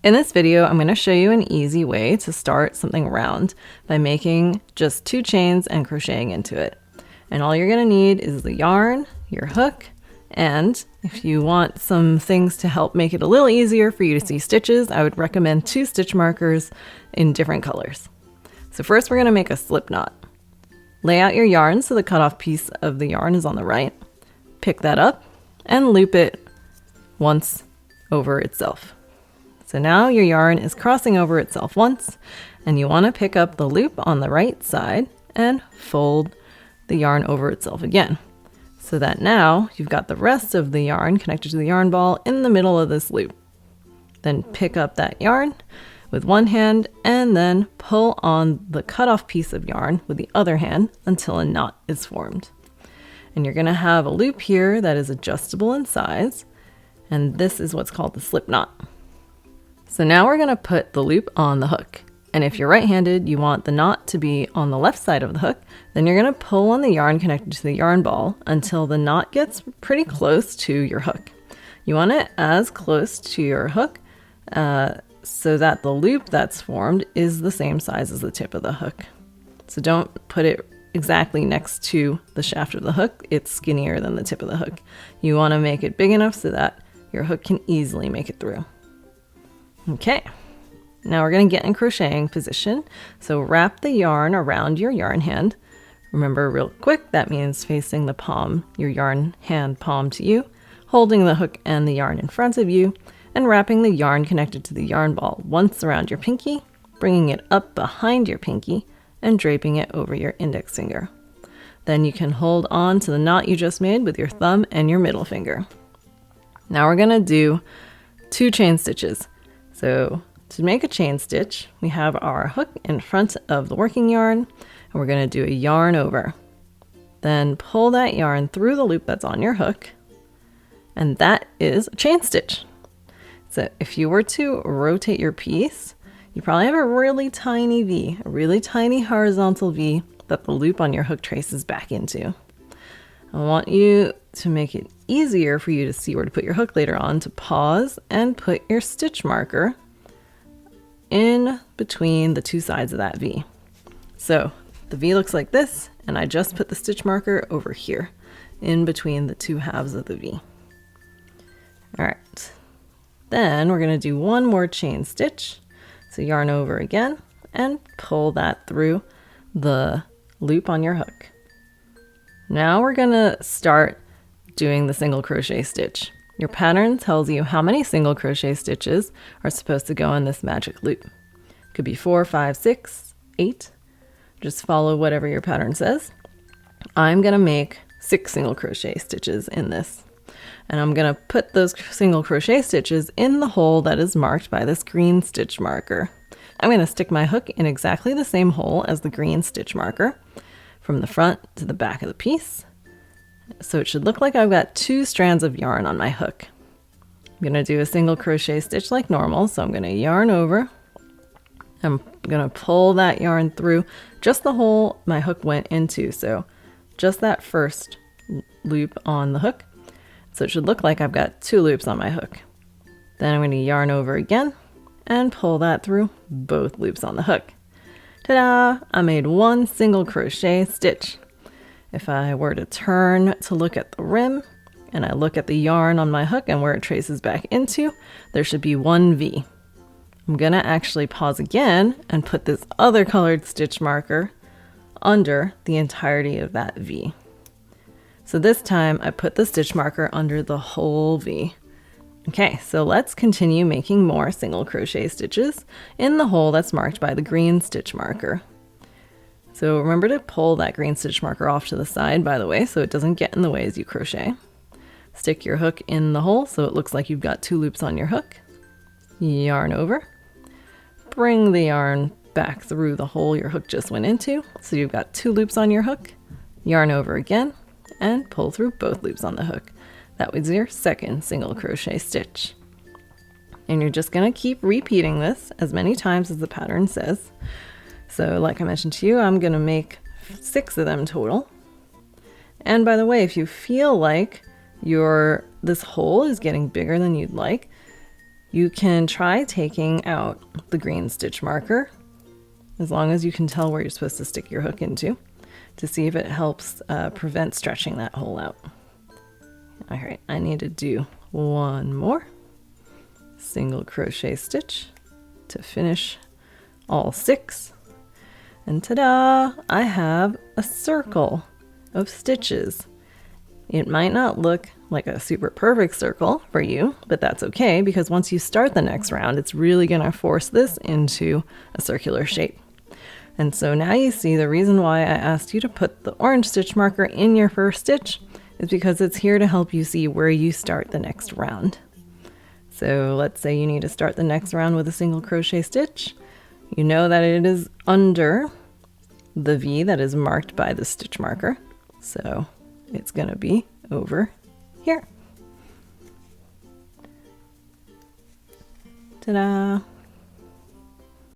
In this video, I'm going to show you an easy way to start something round by making just 2 chains and crocheting into it. And all you're going to need is the yarn, your hook, and if you want some things to help make it a little easier for you to see stitches, I would recommend 2 stitch markers in different colors. So first we're going to make a slip knot. Lay out your yarn so the cutoff piece of the yarn is on the right. Pick that up and loop it once over itself. So now your yarn is crossing over itself once, and you want to pick up the loop on the right side and fold the yarn over itself again. So that now you've got the rest of the yarn connected to the yarn ball in the middle of this loop. Then pick up that yarn with one hand and then pull on the cutoff piece of yarn with the other hand until a knot is formed. And you're going to have a loop here that is adjustable in size, and this is what's called the slip knot. So now we're going to put the loop on the hook. And if you're right-handed, you want the knot to be on the left side of the hook. Then you're going to pull on the yarn connected to the yarn ball until the knot gets pretty close to your hook. You want it as close to your hook so that the loop that's formed is the same size as the tip of the hook. So don't put it exactly next to the shaft of the hook. It's skinnier than the tip of the hook. You want to make it big enough so that your hook can easily make it through. Okay. Now we're going to get in crocheting position. So wrap the yarn around your yarn hand. Remember, real quick, that means facing the palm, your yarn hand palm to you, holding the hook and the yarn in front of you, and wrapping the yarn connected to the yarn ball once around your pinky, bringing it up behind your pinky, and draping it over your index finger. Then you can hold on to the knot you just made with your thumb and your middle finger. Now we're going to do 2 chain stitches. So to make a chain stitch, we have our hook in front of the working yarn, and we're going to do a yarn over. Then pull that yarn through the loop that's on your hook, and that is a chain stitch. So if you were to rotate your piece, you probably have a really tiny V, a really tiny horizontal V that the loop on your hook traces back into. I want you to make it easier for you to see where to put your hook later on to pause and put your stitch marker in between the 2 sides of that V. So the V looks like this, and I just put the stitch marker over here in between the 2 halves of the V. All right, then we're going to do 1 more chain stitch. So yarn over again and pull that through the loop on your hook. Now we're going to start doing the single crochet stitch. Your pattern tells you how many single crochet stitches are supposed to go in this magic loop. It could be 4, 5, 6, 8. Just follow whatever your pattern says. I'm going to make 6 single crochet stitches in this. And I'm going to put those single crochet stitches in the hole that is marked by this green stitch marker. I'm going to stick my hook in exactly the same hole as the green stitch marker from the front to the back of the piece. So it should look like I've got 2 strands of yarn on my hook. I'm going to do a single crochet stitch like normal. So I'm going to yarn over. I'm going to pull that yarn through just the hole my hook went into. So just that first loop on the hook. So it should look like I've got 2 loops on my hook. Then I'm going to yarn over again and pull that through both loops on the hook. Ta-da! I made 1 single crochet stitch. If I were to turn to look at the rim and I look at the yarn on my hook and where it traces back into, there should be 1 V. I'm going to actually pause again and put this other colored stitch marker under the entirety of that V. So this time I put the stitch marker under the whole V. Okay, so let's continue making more single crochet stitches in the hole that's marked by the green stitch marker. So remember to pull that green stitch marker off to the side, by the way, so it doesn't get in the way as you crochet. Stick your hook in the hole so it looks like you've got 2 loops on your hook. Yarn over. Bring the yarn back through the hole your hook just went into, so you've got 2 loops on your hook. Yarn over again and pull through both loops on the hook. That was your 2nd single crochet stitch. And you're just going to keep repeating this as many times as the pattern says. So like I mentioned to you, I'm going to make 6 of them total. And by the way, if you feel like this hole is getting bigger than you'd like, You can try taking out the green stitch marker, as long as you can tell where you're supposed to stick your hook into, to see if it helps prevent stretching that hole out. All right, I need to do one more single crochet stitch to finish all 6. And ta-da! I have a circle of stitches. It might not look like a super perfect circle for you, but that's okay, because once you start the next round, it's really going to force this into a circular shape. And so now you see the reason why I asked you to put the orange stitch marker in your first stitch is because it's here to help you see where you start the next round. So let's say you need to start the next round with a single crochet stitch. You know that it is under the V that is marked by the stitch marker. So it's going to be over here. Ta-da!